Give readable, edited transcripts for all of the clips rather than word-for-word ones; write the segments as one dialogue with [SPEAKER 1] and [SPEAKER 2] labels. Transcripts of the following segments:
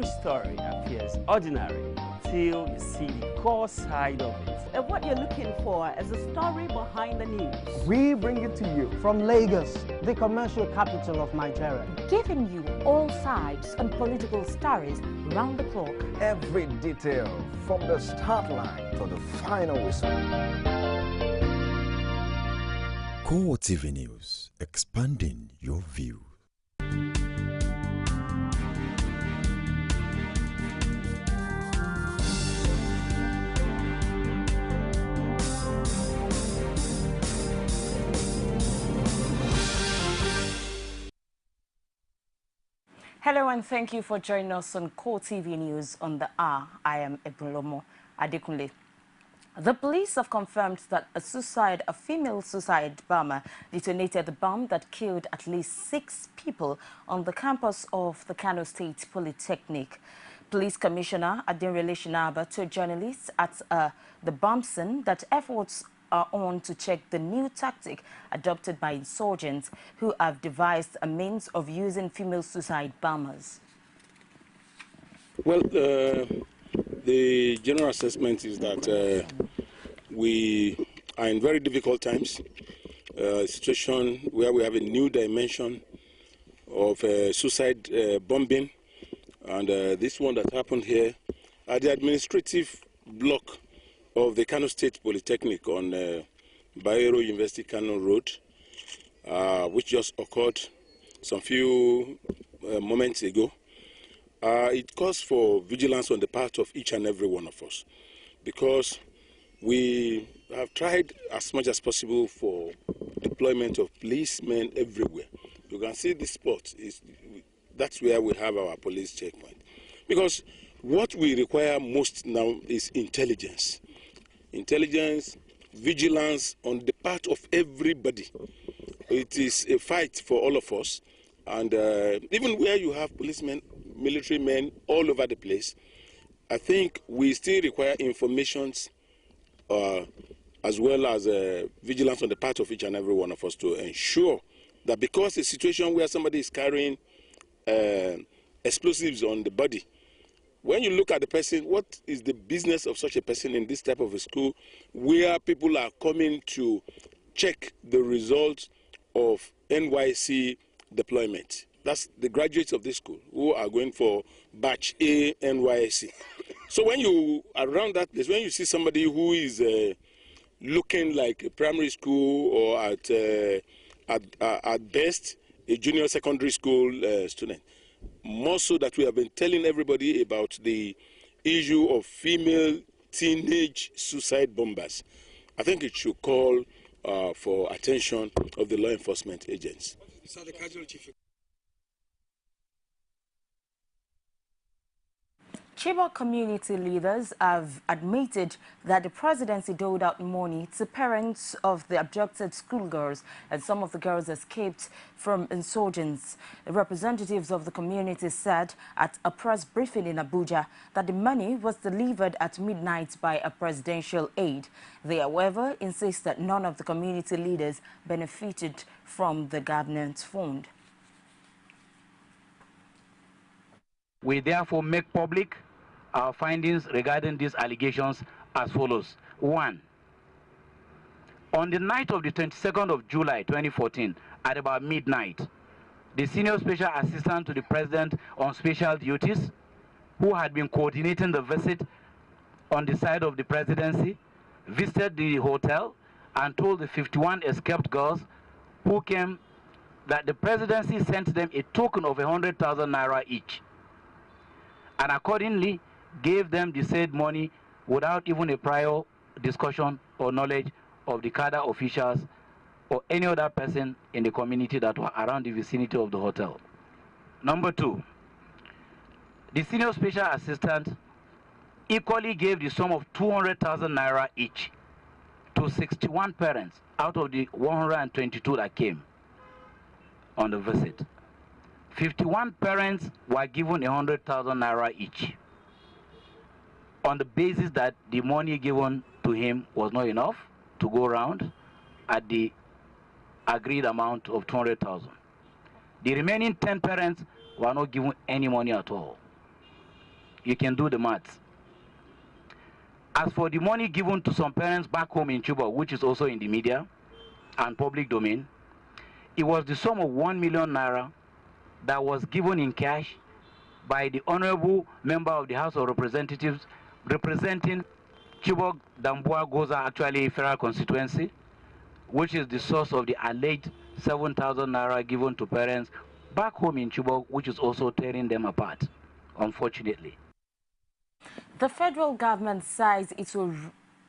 [SPEAKER 1] Every story appears ordinary until you see the core side of it.
[SPEAKER 2] And what you're looking for is a story behind the news.
[SPEAKER 3] We bring it to you from Lagos, the commercial capital of Nigeria.
[SPEAKER 4] Giving you all sides and political stories round the clock.
[SPEAKER 5] Every detail from the start line to the final whistle.
[SPEAKER 6] CoreTV News, expanding your view.
[SPEAKER 7] Hello and thank you for joining us on CoreTV News on the hour. I am Ebulomo Adekunle. The police have confirmed that a female suicide bomber detonated the bomb that killed at least 6 people on the campus of the Kano State Polytechnic. Police Commissioner Adinrele Shinaba told journalists at the bomb scene that efforts are on to check the new tactic adopted by insurgents who have devised a means of using female suicide bombers.
[SPEAKER 8] Well, the general assessment is that we are in very difficult times, a situation where we have a new dimension of suicide bombing, and this one that happened here at the administrative block of the Kano State Polytechnic on Bayero University Kano Road, which just occurred some few moments ago. It calls for vigilance on the part of each and every one of us, because we have tried as much as possible for deployment of policemen everywhere. You can see this spot, that's where we have our police checkpoint. Because what we require most now is intelligence. Intelligence, vigilance on the part of everybody. It is a fight for all of us, and even where you have policemen, military men all over the place, I think we still require informations as well as vigilance on the part of each and every one of us to ensure that, because a situation where somebody is carrying explosives on the body, when you look at the person, what is the business of such a person in this type of a school where people are coming to check the results of NYC deployment? That's the graduates of this school who are going for batch A NYC. So when you are around that place, when you see somebody who is looking like a primary school or at best a junior secondary school student, more so that we have been telling everybody about the issue of female teenage suicide bombers, I think it should call for attention of the law enforcement agents.
[SPEAKER 7] Chibok community leaders have admitted that the presidency doled out money to parents of the abducted schoolgirls, and some of the girls escaped from insurgents. The representatives of the community said at a press briefing in Abuja that the money was delivered at midnight by a presidential aide. They, however, insist that none of the community leaders benefited from the government fund.
[SPEAKER 9] We therefore make public our findings regarding these allegations as follows. 1. On the night of the 22nd of July 2014, at about midnight, the Senior Special Assistant to the President on Special Duties, who had been coordinating the visit on the side of the presidency, visited the hotel and told the 51 escaped girls who came that the presidency sent them a token of 100,000 naira each, and accordingly gave them the said money without even a prior discussion or knowledge of the cadre officials or any other person in the community that were around the vicinity of the hotel. Number 2, the Senior Special Assistant equally gave the sum of 200,000 naira each to 61 parents out of the 122 that came on the visit. 51 parents were given 100,000 naira each, on the basis that the money given to him was not enough to go around at the agreed amount of 200,000. The remaining 10 parents were not given any money at all. You can do the maths. As for the money given to some parents back home in Chibok, which is also in the media and public domain, it was the sum of 1 million naira that was given in cash by the honorable member of the House of Representatives representing Chibok, Damboa, Gaza, actually federal constituency, which is the source of the alleged 7,000 naira given to parents back home in Chibok, which is also tearing them apart, unfortunately.
[SPEAKER 7] The federal government says it will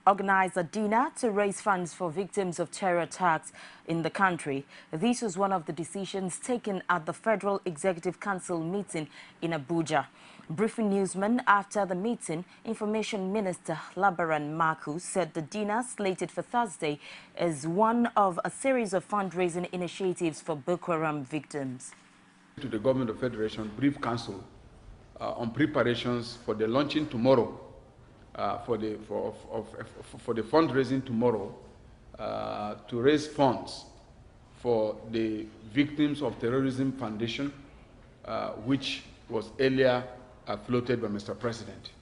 [SPEAKER 7] organize a dinner to raise funds for victims of terror attacks in the country. This was one of the decisions taken at the Federal Executive Council meeting in Abuja. Briefing newsmen after the meeting, Information Minister Labaran Maku said the dinner slated for Thursday is one of a series of fundraising initiatives for Boko Haram victims.
[SPEAKER 10] To the Government of Federation Brief Council on preparations for the launching tomorrow, for the fundraising tomorrow, to raise funds for the Victims of Terrorism Foundation, which was earlier floated by Mr. President.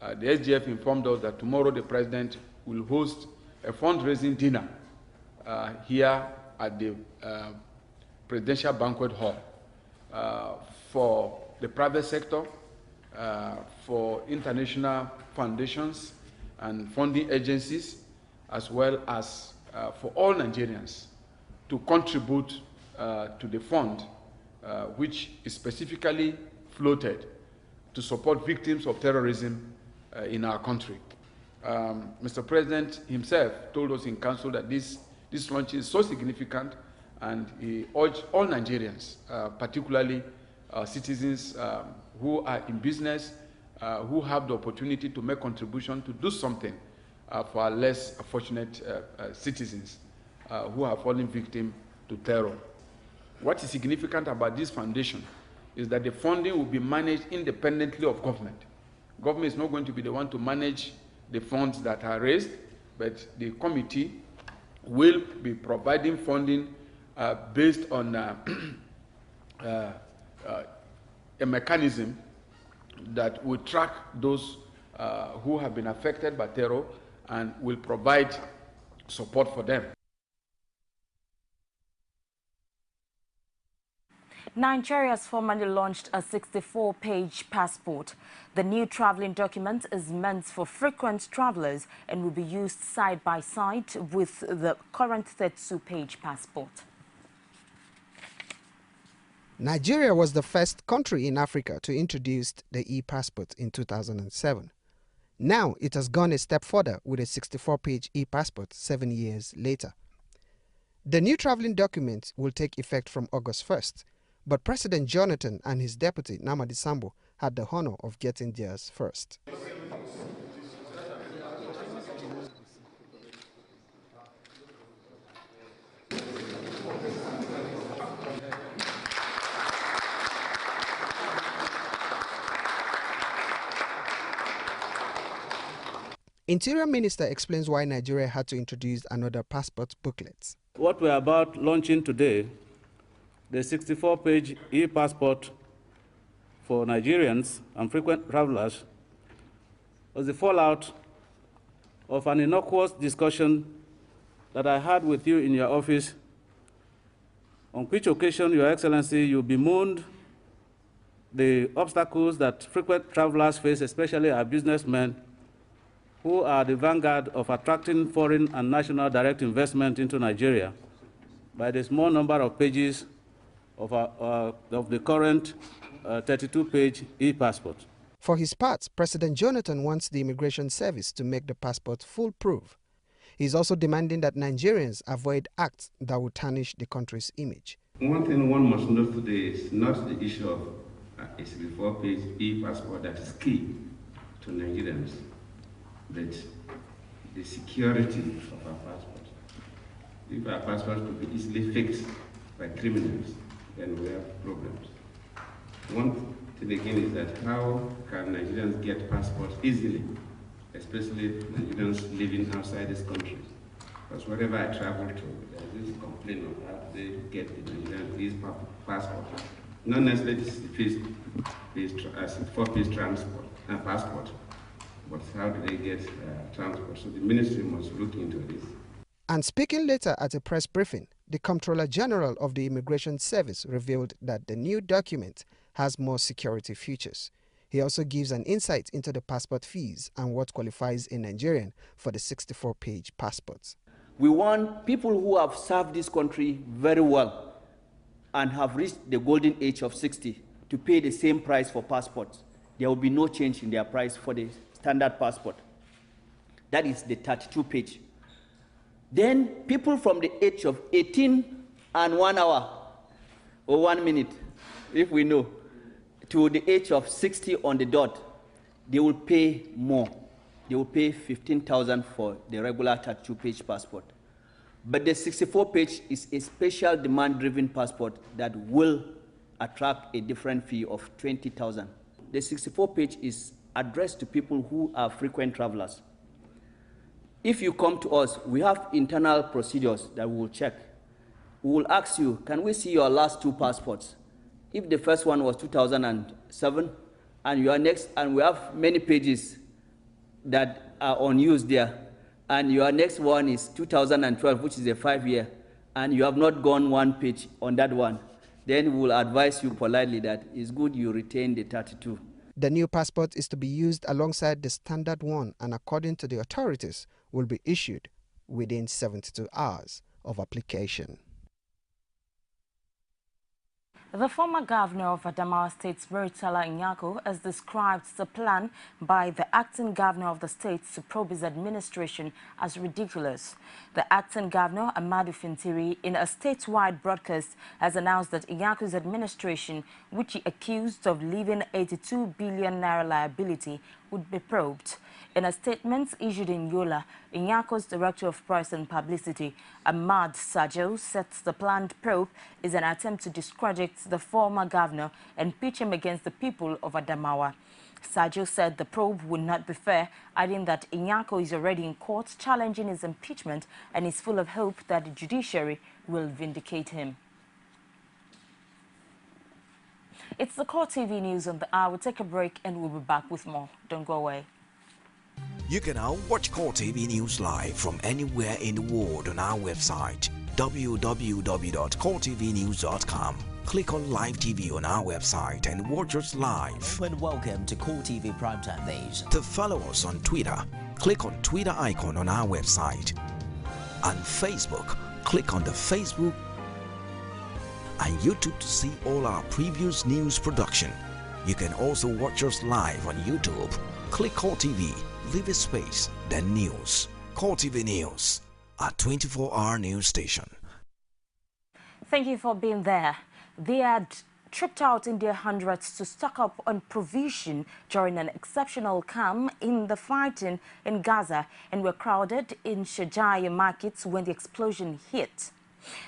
[SPEAKER 10] The SGF informed us that tomorrow the President will host a fundraising dinner here at the Presidential Banquet Hall for the private sector, for international foundations and funding agencies, as well as for all Nigerians to contribute to the fund, which is specifically floated to support victims of terrorism in our country. Mr. President himself told us in council that this launch is so significant, and he urged all Nigerians, particularly citizens who are in business, who have the opportunity to make contribution, to do something for our less fortunate citizens who have fallen victim to terror. What is significant about this foundation is that the funding will be managed independently of government. Government is not going to be the one to manage the funds that are raised, but the committee will be providing funding based on a mechanism that will track those who have been affected by terror and will provide support for them.
[SPEAKER 7] Nigeria has formally launched a 64-page passport. The new traveling document is meant for frequent travelers and will be used side by side with the current 32-page passport.
[SPEAKER 11] Nigeria was the first country in Africa to introduce the e-passport in 2007. Now it has gone a step further with a 64-page e-passport 7 years later. The new traveling document will take effect from August 1st. But President Jonathan and his deputy, Namadi Sambo, had the honor of getting theirs first. Interior Minister explains why Nigeria had to introduce another passport booklet.
[SPEAKER 12] What we're about launching today, the 64-page e-passport for Nigerians and frequent travelers, was the fallout of an innocuous discussion that I had with you in your office, on which occasion, Your Excellency, you bemoaned the obstacles that frequent travelers face, especially our businessmen, who are the vanguard of attracting foreign and national direct investment into Nigeria, by the small number of pages of the current 32-page e-passport.
[SPEAKER 11] For his part, President Jonathan wants the Immigration Service to make the passport foolproof. He is also demanding that Nigerians avoid acts that will tarnish the country's image.
[SPEAKER 13] One thing one must note today is not the issue of a 64-page e-passport that is key to Nigerians, but the security of our passport. If our passport could be easily fixed by criminals, then we have problems. One thing again is that how can Nigerians get passports easily, especially Nigerians living outside this country? Because wherever I travel to, there's this complaint of how they get the Nigerian passport. not necessarily this is the four-piece transport, passport, but how do they get transport? So the ministry must look into this.
[SPEAKER 11] And speaking later at a press briefing, the Comptroller General of the Immigration Service revealed that the new document has more security features. He also gives an insight into the passport fees and what qualifies a Nigerian for the 64-page passports.
[SPEAKER 14] We want people who have served this country very well and have reached the golden age of 60 to pay the same price for passports. There will be no change in their price for the standard passport. That is the 32-page. Then people from the age of 18 and 1 hour or 1 minute, if we know, to the age of 60 on the dot, they will pay more. They will pay 15,000 for the regular 32-page passport. But the 64-page is a special demand-driven passport that will attract a different fee of 20,000. The 64-page is addressed to people who are frequent travelers. If you come to us, we have internal procedures that we will check. We will ask you, can we see your last 2 passports? If the first one was 2007, and your next, and we have many pages that are unused there, and your next one is 2012, which is a 5-year, and you have not gone 1 page on that one, then we will advise you politely that it's good you retain the 32.
[SPEAKER 11] The new passport is to be used alongside the standard one and, according to the authorities, will be issued within 72 hours of application.
[SPEAKER 7] The former governor of Adamawa State, Murtala Nyako, has described the plan by the acting governor of the state to probe his administration as ridiculous. The acting governor, Amadu Fintiri, in a statewide broadcast, has announced that Nyako's administration, which he accused of leaving 82 billion naira liability, would be probed. In a statement issued in Yola, Nyako's Director of Press and Publicity, Ahmad Sajo, said the planned probe is an attempt to discredit the former governor and pitch him against the people of Adamawa. Sajo said the probe would not be fair, adding that Nyako is already in court challenging his impeachment and is full of hope that the judiciary will vindicate him. It's the CoreTV news on the hour. We'll take a break and we'll be back with more. Don't go away.
[SPEAKER 15] You can now watch CoreTV News live from anywhere in the world on our website www.coretvnews.com. Click on Live TV on our website and watch us live.
[SPEAKER 16] And welcome to CoreTV Primetime Days.
[SPEAKER 15] To follow us on Twitter, click on Twitter icon on our website. On Facebook, click on the Facebook and YouTube to see all our previous news production. You can also watch us live on YouTube. Click CoreTV, leave a space, then news. CoreTV News, a 24-hour news station.
[SPEAKER 7] Thank you for being there. They had tripped out in their hundreds to stock up on provision during an exceptional calm in the fighting in Gaza and were crowded in Shajaya markets when the explosion hit.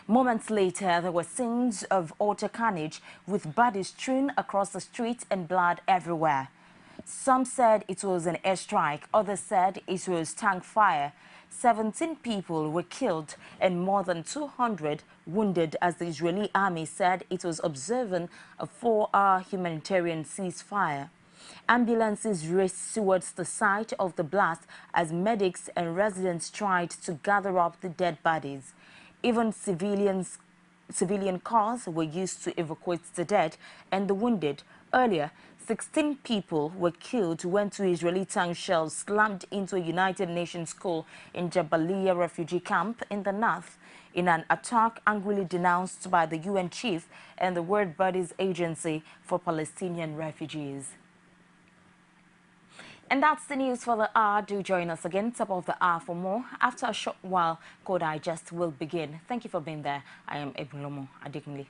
[SPEAKER 7] Moments later, there were scenes of utter carnage with bodies strewn across the streets and blood everywhere. Some said it was an airstrike, others said it was tank fire. 17 people were killed and more than 200 wounded as the Israeli army said it was observing a 4-hour humanitarian ceasefire. Ambulances raced towards the site of the blast as medics and residents tried to gather up the dead bodies. Even civilian cars were used to evacuate the dead and the wounded. Earlier, 16 people were killed when 2 Israeli tank shells slammed into a United Nations school in Jabalia refugee camp in the north, in an attack angrily denounced by the UN chief and the World Bodies Agency for Palestinian Refugees. And that's the news for the hour. Do join us again, top of the hour for more. After a short while, Code Digest will begin. Thank you for being there. I am Ebolomo Adekunle.